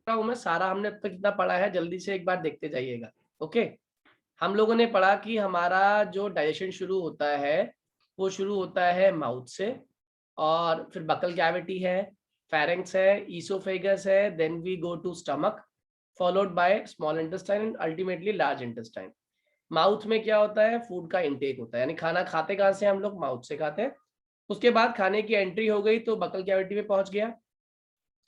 रहा हूं मैं सारा हमने अब तक कितना पढ़ा है, जल्दी से एक बार देखते जाइएगा। ओके, हम लोगों ने पढ़ा कि हमारा जो डाइजेशन शुरू होता है वो शुरू होता है माउथ से, और फिर बकल कैविटी है, फेरेंक्स है, ईसोफेगस है, then we go to stomach followed by small intestine and ultimately large intestine. Mouth में क्या होता है, फूड का इंटेक होता है, यानी खाना खाते कहाँ से हम लोग, माउथ से खाते हैं। उसके बाद खाने की एंट्री हो गई तो बकल कैविटी में पहुंच गया।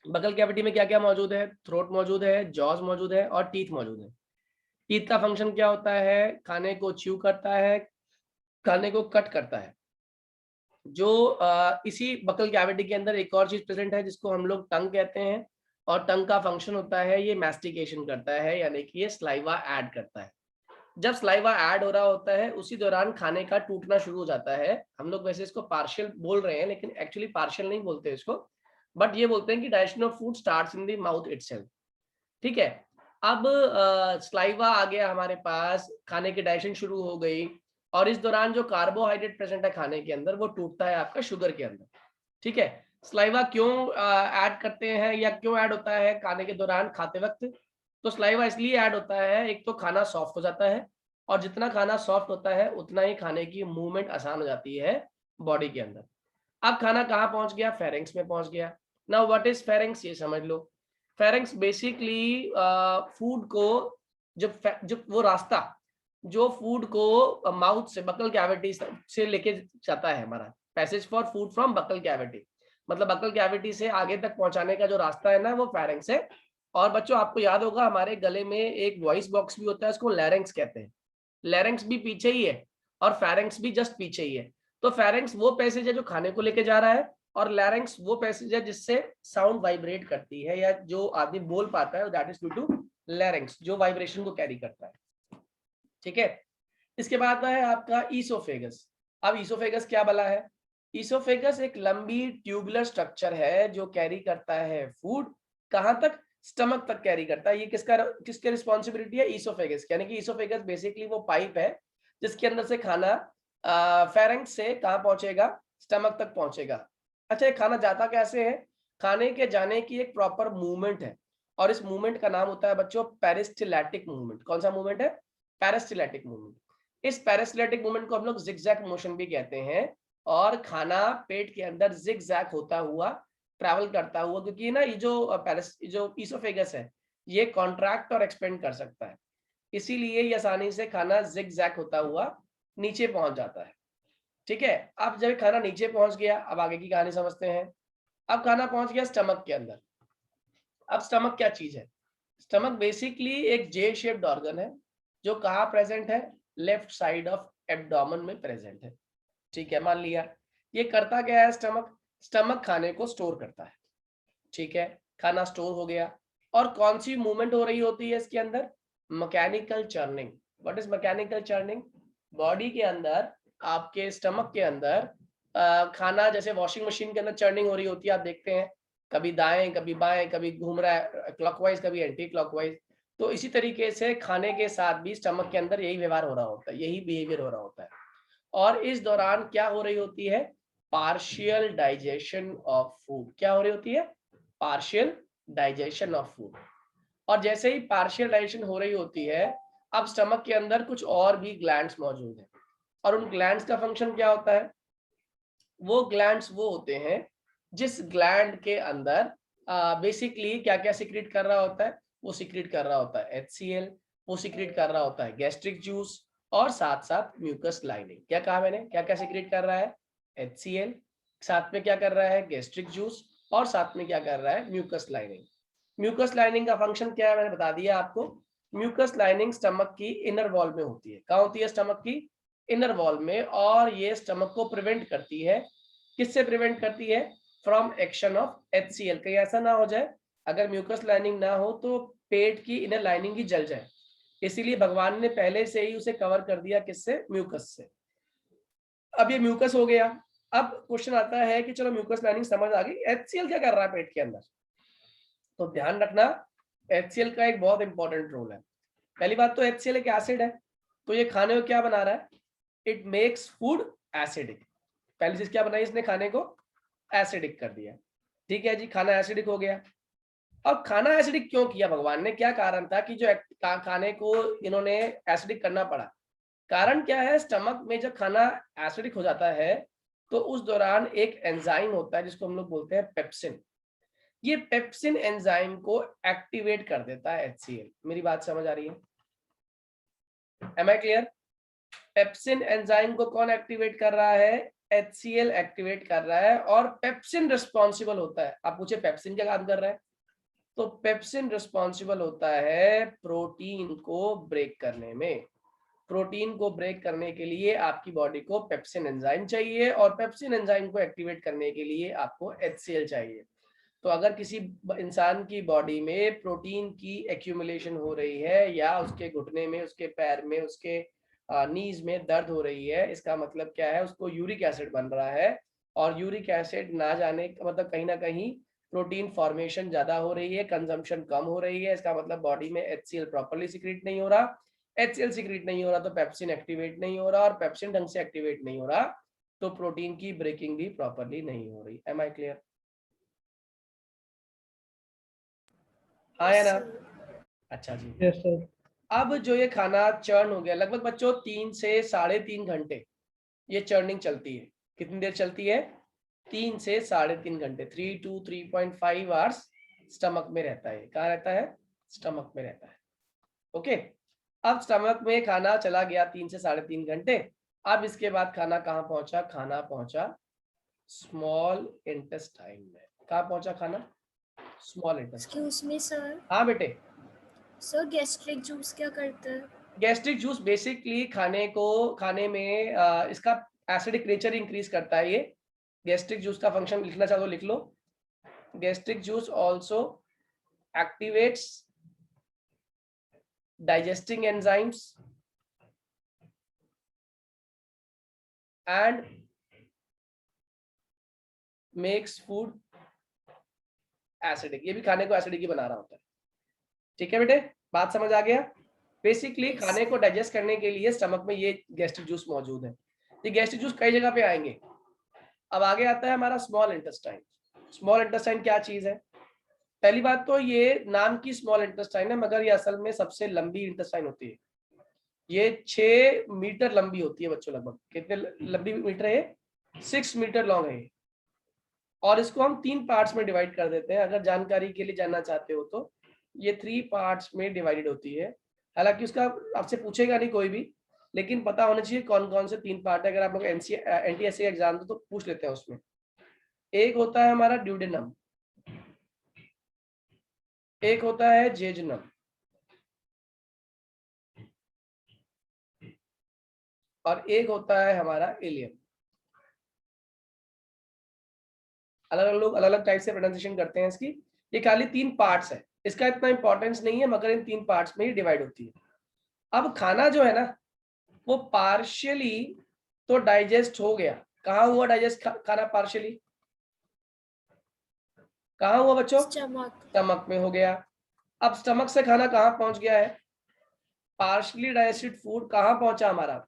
बकल कैविटी में क्या क्या मौजूद है, थ्रोट मौजूद है, जॉज मौजूद है और टीथ मौजूद है। टीथ का फंक्शन क्या होता है, खाने को च्यू करता है, खाने को कट करता है। जो इसी बकल कैविटी के अंदर एक और चीज प्रेजेंट है जिसको हम लोग टंग कहते हैं, और टंग का फंक्शन होता है ये मैस्टिकेशन करता है, यानी कि ये स्लाइवा ऐड करता है। जब स्लाइवा ऐड हो रहा होता है उसी दौरान खाने का टूटना शुरू हो जाता है। हम लोग वैसे इसको पार्शियल बोल रहे हैं, लेकिन एक्चुअली पार्शियल नहीं बोलते इसको, बट ये बोलते हैं कि digestion of food starts in the mouth itself. ठीक है, अब स्लाइवा आ गया हमारे पास, खाने की डाइजेशन शुरू हो गई, और इस दौरान जो कार्बोहाइड्रेट प्रेजेंट है खाने के अंदर वो टूटता है आपका शुगर के अंदर। ठीक है, स्लाइवा क्यों ऐड करते हैं या क्यों ऐड होता है खाने के दौरान खाते वक्त, तो स्लाइवा इसलिए ऐड होता है, एक तो खाना सॉफ्ट हो जाता है, और जितना खाना सॉफ्ट होता है उतना ही खाने की मूवमेंट आसान हो जाती है बॉडी के अंदर। अब खाना कहाँ पहुंच गया, फेरेंक्स में पहुंच गया। नाउ व्हाट इज फेरेंक्स, ये समझ लो। फेरेंक्स बेसिकली फूड को, जब वो रास्ता जो फूड को माउथ से बकल कैविटी से लेके जाता है, हमारा passage for food from buccal cavity, मतलब बकल कैविटी से आगे तक पहुंचाने का जो रास्ता है ना, वो फेरेंक्स है। और बच्चों आपको याद होगा हमारे गले में एक वॉइस बॉक्स भी होता है, उसको लैरिंक्स कहते हैं। लैरिंक्स भी पीछे ही है और फेरेंक्स भी जस्ट पीछे ही है। तो फेरेंक्स वो पैसेज है जो खाने को लेके जा रहा है, और लैरिंक्स वो पैसेज है जिससे साउंड वाइब्रेट करती है, या जो आदमी बोल पाता है that is due to larynx, जो वाइब्रेशन को कैरी करता है। ठीक है, इसके बाद है आपका ईसोफेगस। अब ईसोफेगस क्या बला है, ईसोफेगस एक लंबी ट्यूबुलर स्ट्रक्चर है जो कैरी करता है फूड, कहां तक, स्टमक तक कैरी करता है। ये किसके रिस्पॉन्सिबिलिटी है, ईसोफेगस, यानी कि ईसोफेगस बेसिकली वो पाइप है जिसके अंदर से खाना फेरेंक्स से कहां पहुंचेगा, स्टमक तक पहुंचेगा। अच्छा, ये खाना जाता कैसे है, खाने के जाने की एक प्रॉपर मूवमेंट है, और इस मूवमेंट का नाम होता है बच्चों पेरिस्टिलैटिक मूवमेंट। कौन सा मूवमेंट है, पेरिस्टिलैटिक मूवमेंट। इस पेरिस्टिलैटिक मूवमेंट को हम लोग जिगजैग मोशन भी कहते हैं, और खाना पेट के अंदर जिगजैग होता हुआ ट्रैवल करता हुआ, क्योंकि ना ये जो ईसोफेगस है ये कॉन्ट्रैक्ट और एक्सपेंड कर सकता है, इसीलिए ये आसानी से खाना जिगजैग होता हुआ नीचे पहुंच जाता है। ठीक है, अब जब खाना नीचे पहुंच गया, अब आगे की कहानी समझते हैं। अब खाना पहुंच गया स्टमक के अंदर। अब स्टमक क्या चीज है, स्टमक बेसिकली एक जे शेप्ड ऑर्गन है जो कहाँ प्रेजेंट है, लेफ्ट साइड ऑफ एब्डोमेन में प्रेजेंट है। ठीक है, मान लिया। ये करता क्या है स्टमक, स्टमक खाने को स्टोर करता है। ठीक है, खाना स्टोर हो गया, और कौन सी मूवमेंट हो रही होती है इसके अंदर, mechanical churning. What is mechanical churning, body के अंदर, आपके स्टमक के अंदर खाना जैसे वॉशिंग मशीन के अंदर चर्निंग हो रही होती है, आप देखते हैं कभी दाएं कभी बाएं, कभी घूम रहा है क्लॉकवाइज कभी एंटी क्लॉकवाइज। तो इसी तरीके से खाने के साथ भी स्टमक के अंदर यही व्यवहार हो रहा होता है, यही बिहेवियर हो रहा होता है। और इस दौरान क्या हो रही होती है, पार्शियल डाइजेशन ऑफ फूड। क्या हो रही होती है, पार्शियल डाइजेशन ऑफ फूड। और जैसे ही पार्शियल डाइजेशन हो रही होती है, अब स्टमक के अंदर कुछ और भी ग्लैंड्स मौजूद हैं, और उन ग्लैंड्स का फंक्शन क्या होता है, वो ग्लैंड्स वो होते हैं जिस ग्लैंड के अंदर बेसिकली क्या क्या सिक्रीट कर रहा होता है, वो सिक्रीट कर रहा होता है HCl, वो सिक्रीट कर रहा होता है गैस्ट्रिक जूस, और साथ साथ म्यूकस लाइनिंग। क्या कहा मैंने, क्या क्या सिक्रीट कर रहा है, HCl, साथ में क्या कर रहा है, गैस्ट्रिक जूस, और साथ में क्या कर रहा है, म्यूकस लाइनिंग। म्यूकस लाइनिंग का फंक्शन क्या है मैंने बता दिया आपको। म्यूकस लाइनिंग स्टमक की इनर वॉल में होती है, कहाँ होती है, स्टमक की इनर वॉल में, और ये स्टमक को प्रिवेंट करती है, किससे प्रिवेंट करती है, फ्रॉम एक्शन ऑफ HCl। कहीं ऐसा ना हो जाए अगर म्यूकस लाइनिंग ना हो तो पेट की इनर लाइनिंग ही जल जाए, इसीलिए भगवान ने पहले से ही उसे कवर कर दिया, किससे, म्यूकस से। अब ये म्यूकस हो गया। अब क्वेश्चन आता है कि चलो म्यूकस लाइनिंग समझ आ गई, HCl क्या कर रहा है पेट के अंदर, तो ध्यान रखना HCl का एक बहुत इंपॉर्टेंट रोल है। पहली बात तो HCl एक एसिड है, तो ये खाने को क्या बना रहा है, इट मेक्स फूड एसिडिक। पहली चीज क्या बनाई इसने, खाने को एसिडिक कर दिया। ठीक है जी, खाना एसिडिक हो गया। अब खाना एसिडिक क्यों किया भगवान ने, क्या कारण था कि जो खाने को इन्होंने एसिडिक करना पड़ा? कारण क्या है, स्टमक में जब खाना एसिडिक हो जाता है तो उस दौरान एक एंजाइम होता है जिसको हम लोग बोलते हैं पेप्सिन। ये पेप्सिन एंजाइम को एक्टिवेट कर देता है HCl। मेरी बात समझ आ रही है? Am I clear? Pepsin enzyme को कौन एक्टिवेट कर रहा है? HCl एक्टिवेट कर रहा है। और पेप्सिन रिस्पॉन्सिबल होता है, आप पूछे पेप्सिन क्या काम कर रहा है, तो पेप्सिन रिस्पॉन्सिबल होता है प्रोटीन को ब्रेक करने में। प्रोटीन को ब्रेक करने के लिए आपकी बॉडी को पेप्सिन एंजाइम चाहिए और पेप्सिन एंजाइम को एक्टिवेट करने के लिए आपको HCl चाहिए। तो अगर किसी इंसान की बॉडी में प्रोटीन की एक्यूमुलेशन हो रही है या उसके घुटने में, उसके पैर में, उसके नीज में दर्द हो रही है, इसका मतलब क्या है, उसको यूरिक एसिड बन रहा है। और यूरिक एसिड ना जाने का मतलब कहीं ना कहीं प्रोटीन फॉर्मेशन ज्यादा हो रही है, कंजम्पशन कम हो रही है, इसका मतलब बॉडी में HCl प्रॉपर्ली सिक्रीट नहीं हो रहा। HCl सिक्रीट नहीं हो रहा तो पेप्सिन एक्टिवेट नहीं हो रहा, और पेप्सिन ढंग से एक्टिवेट नहीं हो रहा तो प्रोटीन की ब्रेकिंग भी प्रॉपर्ली नहीं हो रही। Am I clear? हाँ या ना? अच्छा जी। Yes sir. अब जो ये खाना चर्न हो गया, लगभग बच्चों 3 से 3.5 घंटे ये चर्निंग चलती है। कितनी देर चलती है? 3 से 3.5 घंटे, 3 to 3.5 आवर्स स्टमक में रहता है। कहाँ रहता है? स्टमक में रहता है। ओके, अब स्टमक में खाना चला गया 3 से 3.5 घंटे। अब इसके बाद खाना कहाँ पहुंचा? खाना पहुंचा स्मॉल इंटेस्टाइन में। कहाँ पहुंचा खाना? Small intestine. Excuse me sir. हाँ बेटे। सर गैस्ट्रिक जूस क्या करता है? गैस्ट्रिक जूस बेसिकली खाने में इसका एसिडिक नेचर इंक्रीज करता है। ये गैस्ट्रिक जूस का फंक्शन लिखना चाहो तो लिख लो। Gastric juice also activates digesting enzymes and makes food acidic. ये भी खाने को एसिडिक ही बना रहा होता है। ठीक है बेटे, बात समझ आ गया? बेसिकली Yes, खाने को डाइजेस्ट करने के लिए स्टमक में ये गैस्ट्रिक जूस मौजूद है। ये गैस्ट्रिक जूस कई जगह पे आएंगे। अब आगे आता है हमारा स्मॉल इंटेस्टाइन। स्मॉल इंटेस्टाइन क्या चीज है? पहली बात तो ये नाम की स्मॉल इंटेस्टाइन है, मगर ये असल में सबसे लंबी इंटेस्टाइन होती है। ये 6 मीटर लंबी होती है बच्चों। लगभग कितने लंबी मीटर है? 6 मीटर लॉन्ग है। और इसको हम 3 पार्ट्स में डिवाइड कर देते हैं। अगर जानकारी के लिए जानना चाहते हो तो ये 3 पार्ट्स में डिवाइडेड होती है। हालांकि उसका आपसे पूछेगा नहीं कोई भी, लेकिन पता होना चाहिए कौन कौन से 3 पार्ट है। अगर आप लोग NTSC एग्जाम दो तो पूछ लेते हैं उसमें। एक होता है हमारा ड्यूडेनम, एक होता है जेजुनम, और एक होता है हमारा इलियम। अलग अलग लोग अलग अलग टाइप से प्रोनाउंसिएशन करते हैं इसकी। ये खाली 3 पार्ट्स है, इसका इतना इंपॉर्टेंस नहीं है, मगर इन 3 पार्ट्स में ही डिवाइड होती है। अब खाना जो है ना वो पार्शियली तो डाइजेस्ट हो गया। कहाँ हुआ डाइजेस्ट खाना पार्शियली? कहाँ हुआ बच्चों? स्टमक। स्टमक में हो गया। अब स्टमक से खाना कहाँ पहुंच गया है? पार्शियली डाइजेस्टेड फूड कहाँ पहुंचा हमारा?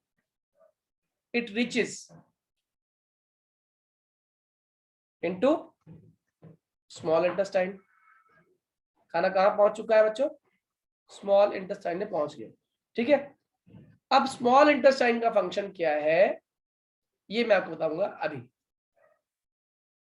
It reaches into small intestine. खाना कहाँ पहुंच चुका है बच्चों? स्मॉल इंटेस्टाइन में पहुंच गया। ठीक है, अब स्मॉल इंटेस्टाइन का फंक्शन क्या है ये मैं आपको बताऊंगा अभी।